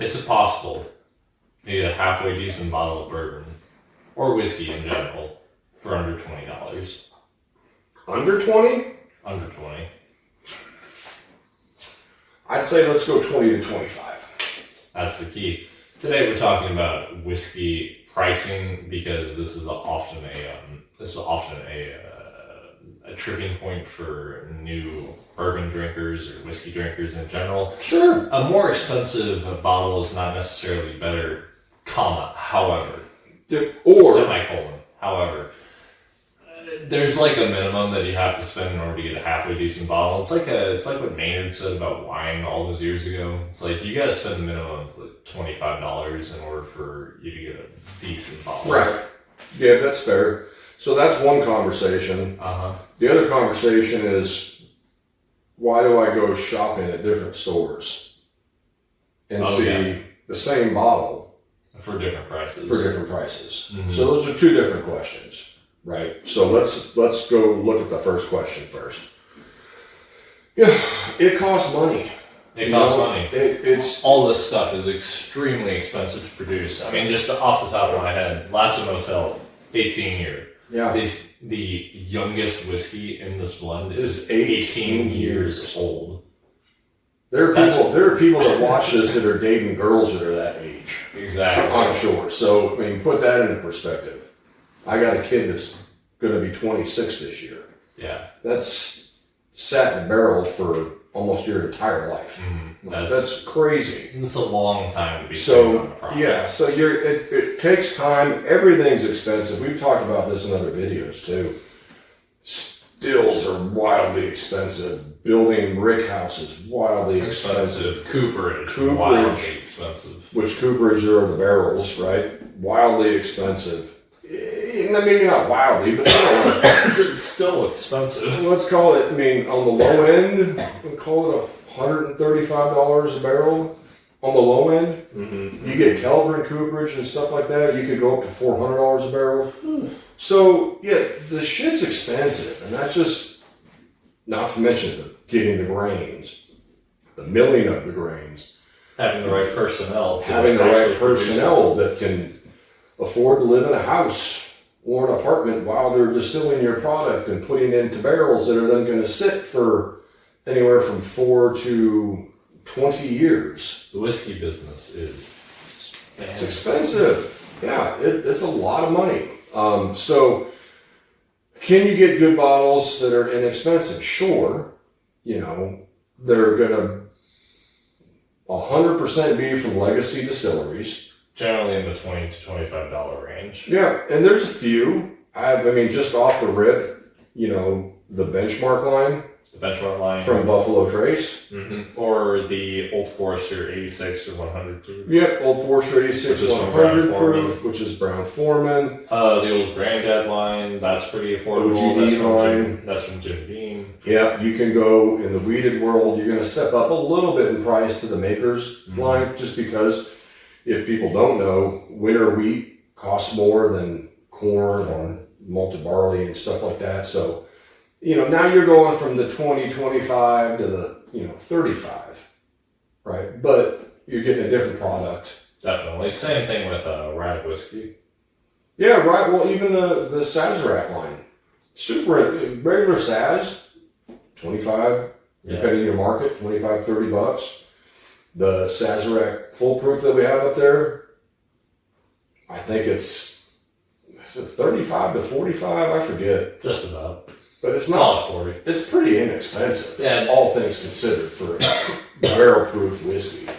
is it possible to get a halfway decent bottle of bourbon or whiskey in general for under $20? Under 20? Under 20. I'd say let's go 20 to 25. That's the key. Today we're talking about whiskey pricing because this is often a tripping point for new bourbon drinkers or whiskey drinkers in general. Sure. A more expensive bottle is not necessarily better, however. Or semicolon. However, there's like a minimum that you have to spend in order to get a halfway decent bottle. It's like what Maynard said about wine all those years ago. It's like you gotta spend the minimum of like $25 in order for you to get a decent bottle. Right. Yeah, that's fair. So that's one conversation. The other conversation is, why do I go shopping at different stores and see the same bottle for different prices? Mm-hmm. So those are two different questions, right? So let's go look at the first question first. Yeah, it costs money. It costs money. It's all this stuff is extremely expensive to produce. I mean, just off the top of my head, Lasso Motel, 18 year. Yeah. The youngest whiskey in this blend is 18 years old. There are people that watch this that are dating girls that are that age. Exactly. I'm sure. So, I mean, put that into perspective. I got a kid that's going to be 26 this year. Yeah. That's sat in the barrel for almost your entire life. That's crazy. It's a long time to be so it takes time. Everything's expensive. We've talked about this in other videos too. Stills are wildly expensive. Building brick houses wildly expensive. Cooperage wildly expensive. Which cooperage are the barrels, right? Wildly expensive. Maybe not wildly, but it's still expensive. Let's call it, I mean, on the low end, we'll call it $135 a barrel. On the low end, you get Kelvin cooperage and stuff like that, you could go up to $400 a barrel. So, yeah, the shit's expensive, and that's just, not to mention getting the grains, the milling of the grains. Having the right personnel. That can afford to live in a house or an apartment while they're distilling your product and putting into barrels that are then going to sit for anywhere from 4 to 20 years. The whiskey business is expensive. It's expensive. Yeah, it's a lot of money. So can you get good bottles that are inexpensive? Sure. They're going to 100% be from legacy distilleries. Generally in the $20 to $25 range. Yeah, and there's a few. I mean, just off the rip, the benchmark line. The benchmark line. From Buffalo Trace. Mm-hmm. Or the Old Forester 86 or 100 proof. Yep, Old Forester 86 100 proof, which is Brown Foreman. The old Granddad line, that's pretty affordable. That's from Jim Beam. Yeah, you can go in the weeded world. You're going to step up a little bit in price to the Maker's line, just because if people don't know, winter wheat costs more than corn or malted barley and stuff like that. So, now you're going from the 20, 25 to the, 35, right? But you're getting a different product. Definitely. Same thing with rye whiskey. Yeah, right. Well, even the Sazerac line. Regular Saz, 25, depending on your market, 25, $30. The Sazerac full proof that we have up there, I think it's 35 to 45, I forget. Just about. But it's not 40. It's pretty inexpensive. Yeah. All things considered for a barrel proof whiskey.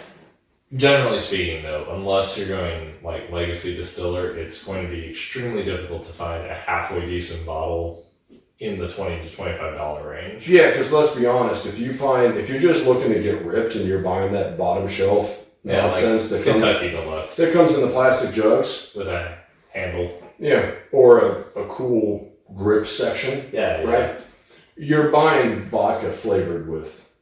Generally speaking though, unless you're going like legacy distiller, it's going to be extremely difficult to find a halfway decent bottle in the $20 to $25 range. Yeah, because let's be honest, if you're just looking to get ripped and you're buying that bottom shelf nonsense like Kentucky Deluxe that comes in the plastic jugs with a handle, or a cool grip section, right? You're buying vodka flavored with,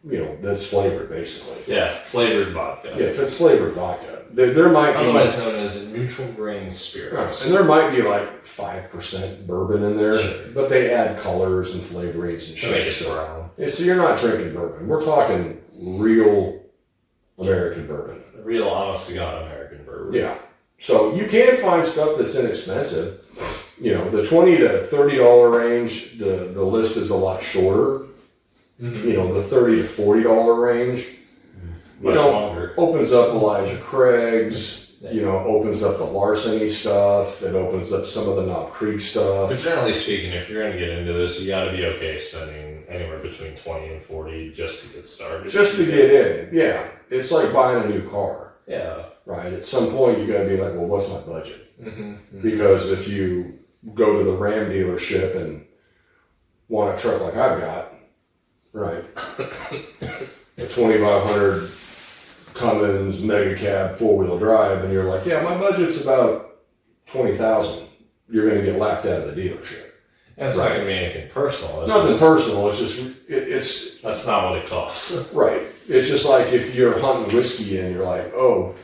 that's flavored basically. Yeah, flavored vodka. Yeah, if it's flavored vodka. There might be... Otherwise known as neutral grain spirits. And there might be like 5% bourbon in there, sure. But they add colors and flavorings and shit. So you're not drinking bourbon. We're talking real American bourbon. real honest to God American bourbon. Yeah. So you can find stuff that's inexpensive. You know, the $20 to $30 range, the list is a lot shorter. Mm-hmm. You know, the $30 to $40 range, Much longer. opens up Elijah Craig's. You know, opens up the Larceny stuff. It opens up some of the Knob Creek stuff. But generally speaking, if you're going to get into this, you got to be okay spending anywhere between 20 and 40 just to get started. Just to get in, yeah. It's like buying a new car, Yeah. right? At some point, you got to be like, well, what's my budget? Mm-hmm. Mm-hmm. Because if you go to the Ram dealership and want a truck like I've got, right, a 2500 Cummins Mega Cab 4-wheel drive, and you're like, yeah, my budget's about $20,000. You're going to get laughed out of the dealership. And it's not going to be anything personal. It's Nothing just, personal. It's just it's that's not what it costs. right. It's just like if you're hunting whiskey and you're like, oh,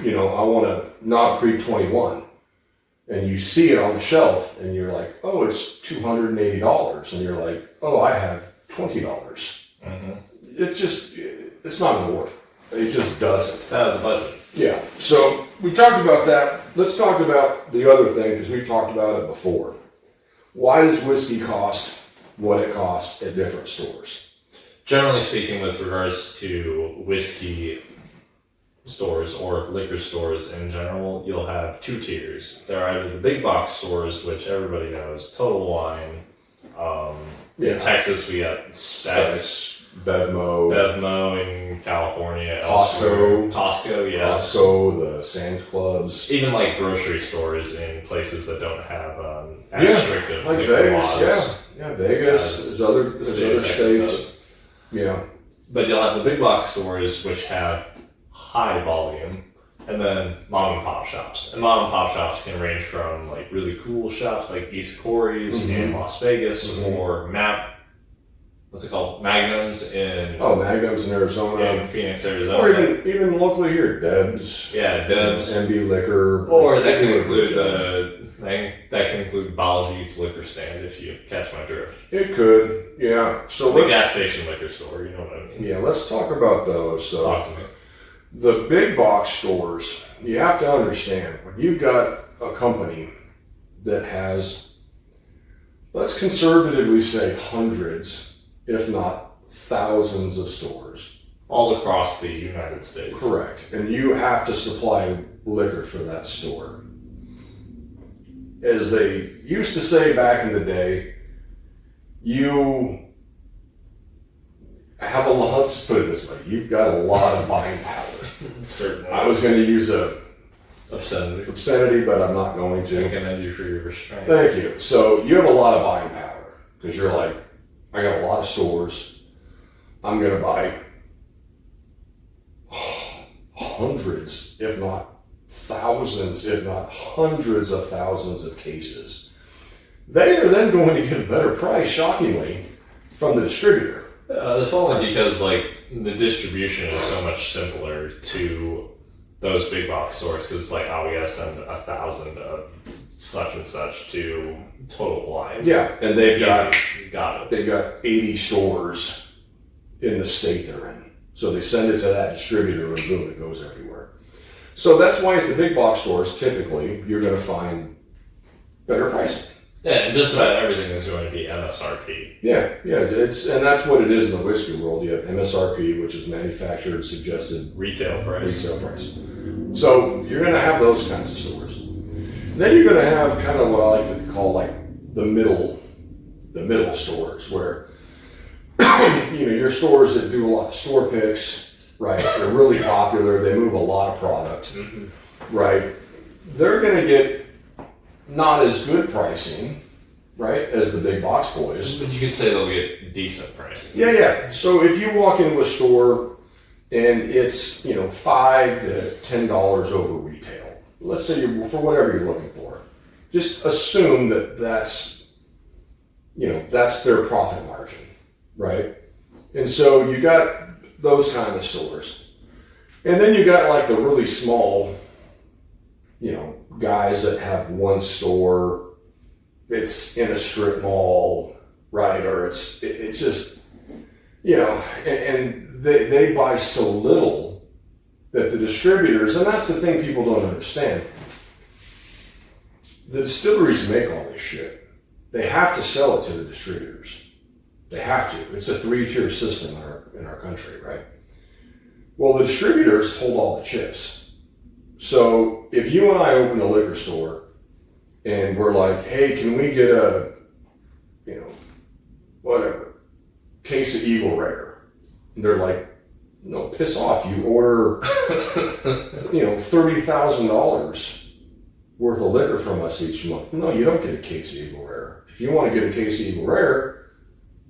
you know, I want a Knob Creek 21, and you see it on the shelf, and you're like, oh, it's $280, and you're like, oh, I have $20. Mm-hmm. It's not going to work. It just doesn't. It's out of the budget. Yeah. So we talked about that. Let's talk about the other thing, because we've talked about it before. Why does whiskey cost what it costs at different stores? Generally speaking, with regards to whiskey stores or liquor stores in general, you'll have two tiers. There are either the big box stores, which everybody knows, Total Wine. In Texas, we got Specs, Bevmo in California, Costco, yes. Costco, the Sam's Clubs. Even like grocery stores in places that don't have as strict of like liquor Vegas, laws. yeah, Vegas. There's other states. Yeah, but you'll have the big box stores which have high volume, and then mom and pop shops. And mom and pop shops can range from like really cool shops like East Corey's in Las Vegas, or Magnums in Magnums in Arizona, in Phoenix, Arizona, or even locally here, Deb's. Yeah, Deb's. MB Liquor. Or that can include Baljeet's liquor stand, if you catch my drift. It could, yeah. So the gas station liquor store, you know what I mean? Yeah, let's talk about those. So talk to me. The big box stores, you have to understand, when you've got a company that has, let's conservatively say hundreds, if not thousands of stores. All across the United States. Correct. And you have to supply liquor for that store. As they used to say back in the day, you have a lot, let's put it this way, you've got a lot of buying power. Certainly. I was going to use a obscenity, but I'm not going to. I commend you for your restraint. Thank you. So you have a lot of buying power, because you're like, I got a lot of stores. I'm going to buy hundreds, if not thousands, if not hundreds of thousands of cases. They are then going to get a better price, shockingly, from the distributor. That's only because like the distribution is so much simpler to those big box stores, because like, we gotta send 1,000 of such and such to Total Wine. Yeah, and they've got 80 stores in the state they're in. So they send it to that distributor, and boom, it goes everywhere. So that's why at the big box stores, typically, you're going to find better pricing. Yeah, and just about everything is going to be MSRP. Yeah, and that's what it is in the whiskey world. You have MSRP, which is manufacturer suggested retail price. So you're going to have those kinds of stores. Then you're going to have kind of what I like to call like the middle stores, where your stores that do a lot of store picks, right? They're really popular. They move a lot of product, right? They're going to get not as good pricing, right, as the big box boys. But you could say they'll get decent pricing. Yeah. So if you walk into a store and it's, $5 to $10 over retail, let's say for whatever you're looking for, just assume that's their profit margin, right? And so you got those kind of stores. And then you got like the really small, guys that have one store, it's in a strip mall, right? Or it's just, and they buy so little that the distributors, and that's the thing people don't understand, the distilleries make all this shit. They have to sell it to the distributors. They have to. It's a 3-tier system in our country, right? Well, the distributors hold all the chips. So if you and I open a liquor store and we're like, hey, can we get a, whatever, case of Eagle Rare? And they're like, no, piss off. You order, $30,000 worth of liquor from us each month. No, you don't get a case of Eagle Rare. If you want to get a case of Eagle Rare,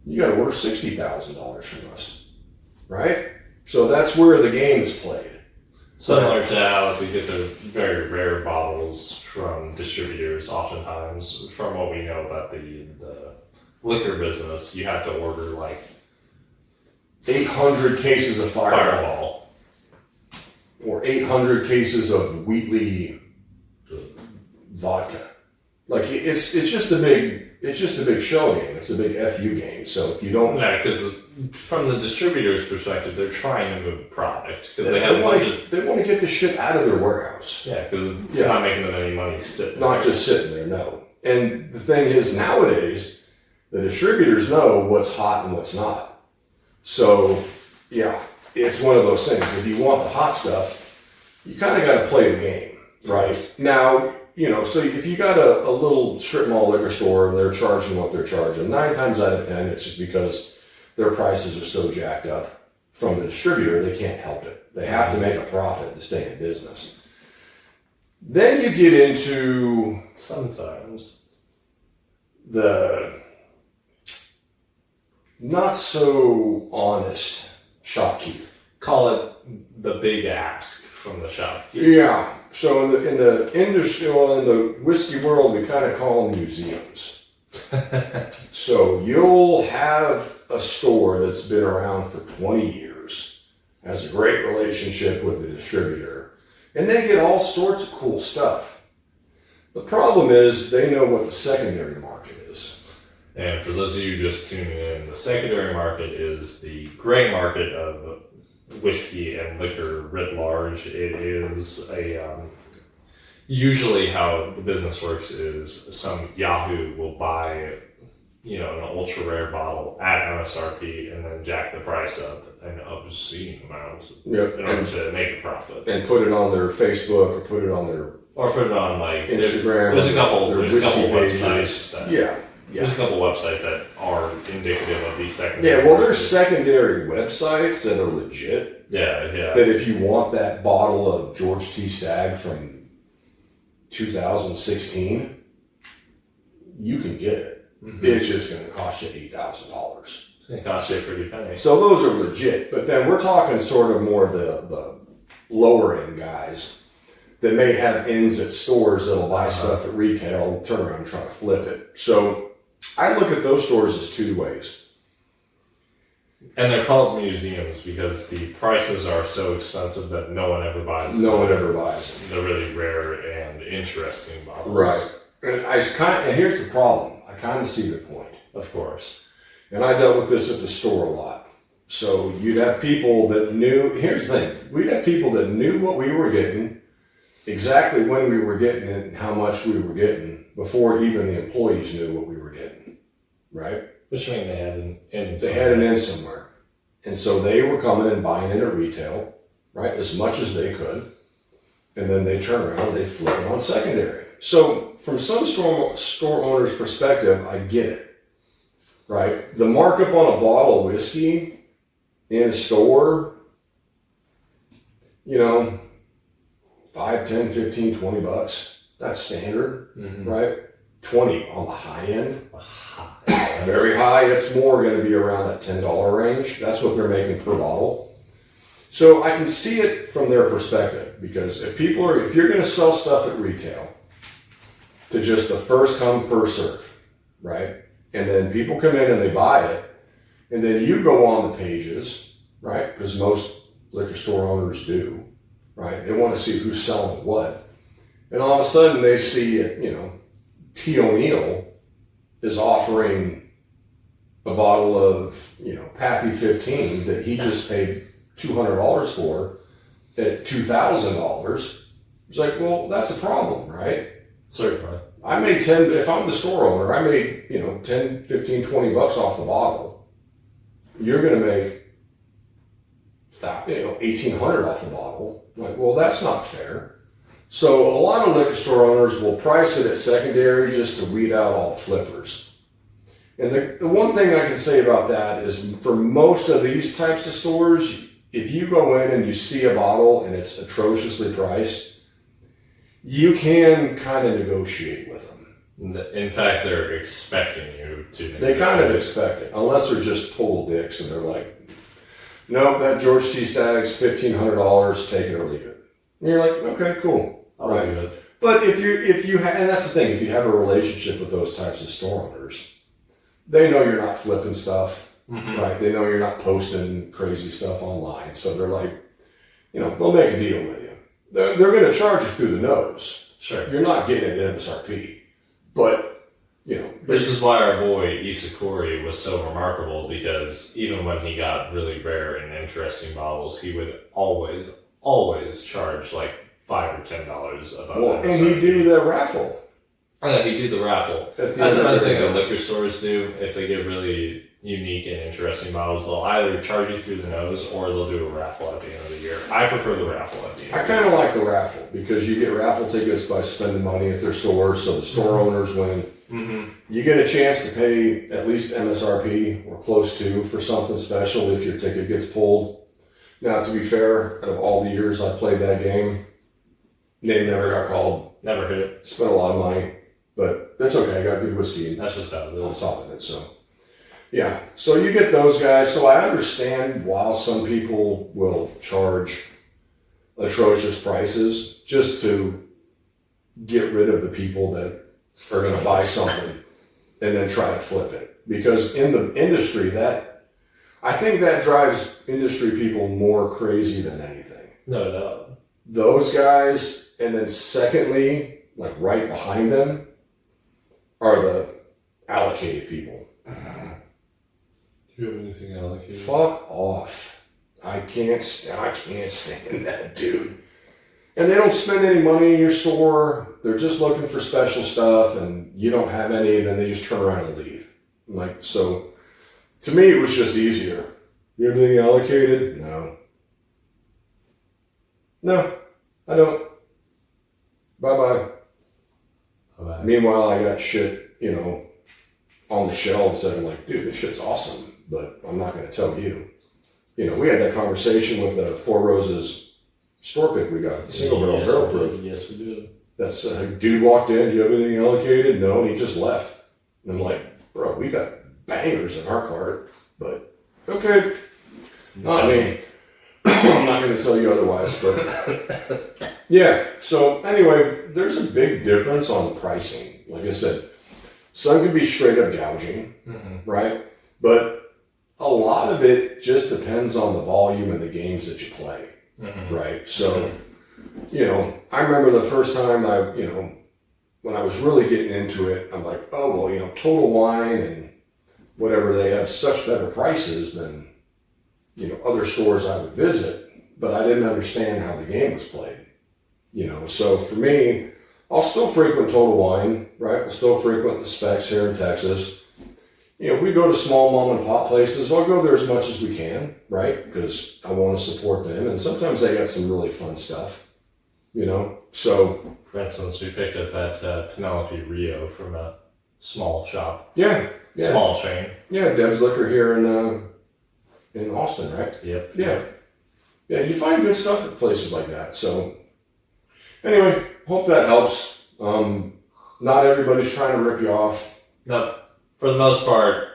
you got to order $60,000 from us, right? So that's where the game is played. Similar to how we get the very rare bottles from distributors, oftentimes, from what we know about the liquor business, you have to order like 800 cases of Fireball. Or 800 cases of Wheatley vodka. Like it's just a big shell game. It's a big FU game. So if you don't, yeah, because from the distributor's perspective, they're trying to move product because they want to get the shit out of their warehouse. Yeah, because it's not making them any money sitting. Not just sitting there, no. And the thing is, nowadays, the distributors know what's hot and what's not. So yeah, it's one of those things. If you want the hot stuff, you kind of got to play the game, right? Now. So if you got a little strip mall liquor store and they're charging what they're charging, 9 times out of 10, it's just because their prices are so jacked up from the distributor, they can't help it. They have to make a profit to stay in business. Then you get into sometimes the not so honest shopkeep. Call it the big ask from the shopkeep. Yeah. So in the industry, in the whiskey world, we kind of call them museums. So you'll have a store that's been around for 20 years, has a great relationship with the distributor, and they get all sorts of cool stuff. The problem is they know what the secondary market is. And for those of you just tuning in, the secondary market is the gray market of whiskey and liquor writ large. It is usually how the business works is some Yahoo will buy an ultra rare bottle at MSRP and then jack the price up an obscene amount in order to make a profit and put it on their Facebook or put it on their like Instagram. There's a couple pages. websites. There's a couple websites that are indicative of these secondary. Yeah, well, there's secondary websites that are legit. Yeah. That if you want that bottle of George T. Stagg from 2016, you can get it. Mm-hmm. It's just going to cost you $8,000. It's going to cost you a pretty penny. So those are legit. But then we're talking sort of more the lower end guys that may have ends at stores that'll buy stuff at retail and turn around and try to flip it. So I look at those stores as 2 ways. And they're called museums because the prices are so expensive that no one ever buys them. No one ever buys them. The really rare and interesting bottles. Right. And here's the problem. I kind of see the point. Of course. And I dealt with this at the store a lot. So you'd have people that knew, here's the thing, we'd have people that knew what we were getting, exactly when we were getting it and how much we were getting, before even the employees knew what we were getting, right? Which means they had an in somewhere. They had an in somewhere. And so they were coming and buying it at retail, right, as much as they could. And then they turn around, they flip it on secondary. So from some store owner's perspective, I get it, right? The markup on a bottle of whiskey in a store, 5, 10, 15, 20 bucks. That's standard, right? 20 on the high end. Very high, it's more going to be around that $10 range. That's what they're making per bottle. So I can see it from their perspective, because if you're going to sell stuff at retail to just the first come, first serve, right? And then people come in and they buy it, and then you go on the pages, right? Because most liquor store owners do, right? They want to see who's selling what. And all of a sudden they see it, T. O'Neill is offering a bottle of, Pappy 15 that he just paid $200 for at $2,000, it's like, well, that's a problem, right? Certainly. I made 10, if I'm the store owner, I made, 10, 15, 20 bucks off the bottle. You're going to make, 1,800 off the bottle. Like, well, that's not fair. So a lot of liquor store owners will price it at secondary just to weed out all the flippers. And the one thing I can say about that is for most of these types of stores, if you go in and you see a bottle and it's atrociously priced, you can kind of negotiate with them. In fact, they're expecting you to negotiate. They kind of expect it, unless they're just total dicks and they're like, no, that George T. Stagg's $1,500, take it or leave it. And you're like, okay, cool. I'll right. do it. But if you have, and that's the thing, if you have a relationship with those types of store owners, they know you're not flipping stuff, right? They know you're not posting crazy stuff online. So they're like, they'll make a deal with you. They're going to charge you through the nose. Sure. You're not getting it at MSRP. But, This is why our boy Isakuri was so remarkable, because even when he got really rare and interesting bottles, he would always charge like $5 or $10 above. Well, and he'd do the raffle. Yeah, he'd do the raffle. That's another thing that liquor stores do. If they get really unique and interesting bottles, they'll either charge you through the nose or they'll do a raffle at the end of the year. I prefer the raffle at the end. I kind of like the raffle because you get raffle tickets by spending money at their store, so the store owners win. Mm-hmm. You get a chance to pay at least MSRP or close to for something special if your ticket gets pulled. Now, to be fair, out of all the years I played that game, name never got called. Never hit it. Spent a lot of money, but that's okay. I got good whiskey That's just how it on is. top of it, so. Yeah, so you get those guys. So I understand while some people will charge atrocious prices just to get rid of the people that are going to buy something and then try to flip it. Because in the industry, I think that drives industry people more crazy than anything. No doubt. Those guys, and then secondly, like right behind them, are the allocated people. Do you have anything allocated? Fuck off. I can't stand that dude. And they don't spend any money in your store. They're just looking for special stuff and you don't have any, and then they just turn around and leave. Like, so to me, it was just easier. You have anything allocated? No. No, I don't. Bye-bye. Bye-bye. Meanwhile, I got shit, on the shelves that I'm like, dude, this shit's awesome, but I'm not going to tell you. We had that conversation with the Four Roses store pick we got, the single barrel proof. Yes, we did. That's a dude walked in, do you have anything allocated? No, and he just left. And I'm like, bro, we got bangers in our cart, but okay. I mean, I'm not going to tell you otherwise, but yeah. So anyway, there's a big difference on pricing. Like I said, some can be straight up gouging, right? But a lot of it just depends on the volume and the games that you play, right? So, I remember the first time when I was really getting into it, I'm like, oh, well, Total Wine and whatever, they have such better prices than, other stores I would visit, but I didn't understand how the game was played, So for me, I'll still frequent Total Wine, right? I'll still frequent the Specs here in Texas. If we go to small mom and pop places, I'll go there as much as we can, right? Because I want to support them. And sometimes they got some really fun stuff, So, For instance, we picked up that Penelope Rio from a small shop. Yeah. Small chain. Yeah, Deb's Liquor here in Austin, right? Yep. Yeah. Yeah, you find good stuff at places like that. So, anyway, hope that helps. Not everybody's trying to rip you off. No, for the most part,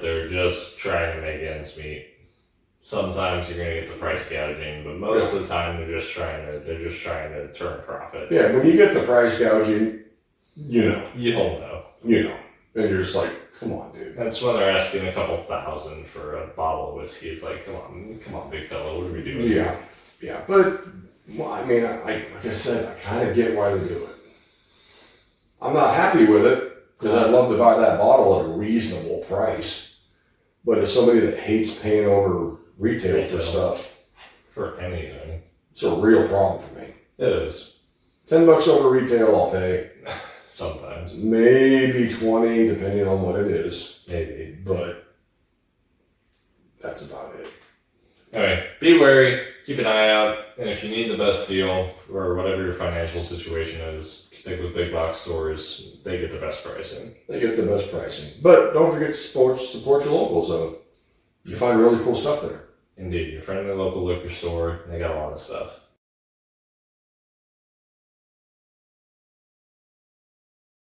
they're just trying to make ends meet. Sometimes you're gonna get the price gouging, but most of the time they're just trying to turn a profit. Yeah, when you get the price gouging, You'll know. and you're just like, come on, dude. That's when they're asking a couple $1,000 for a bottle of whiskey. It's like, come on, big fella, what are we doing? Yeah, but like I said, I kind of get why they do it. I'm not happy with it because I'd love to buy that bottle at a reasonable price. But as somebody that hates paying over retail for stuff, for anything. It's a real problem for me. It is. $10 over retail, I'll pay. Sometimes. Maybe 20, depending on what it is. Maybe. But that's about it. Anyway, be wary, keep an eye out, and if you need the best deal or whatever your financial situation is, stick with big box stores. They get the best pricing. They get the best pricing. But don't forget to support your locals, though. You find really cool stuff there. Indeed, your friendly local liquor store, they got a lot of stuff.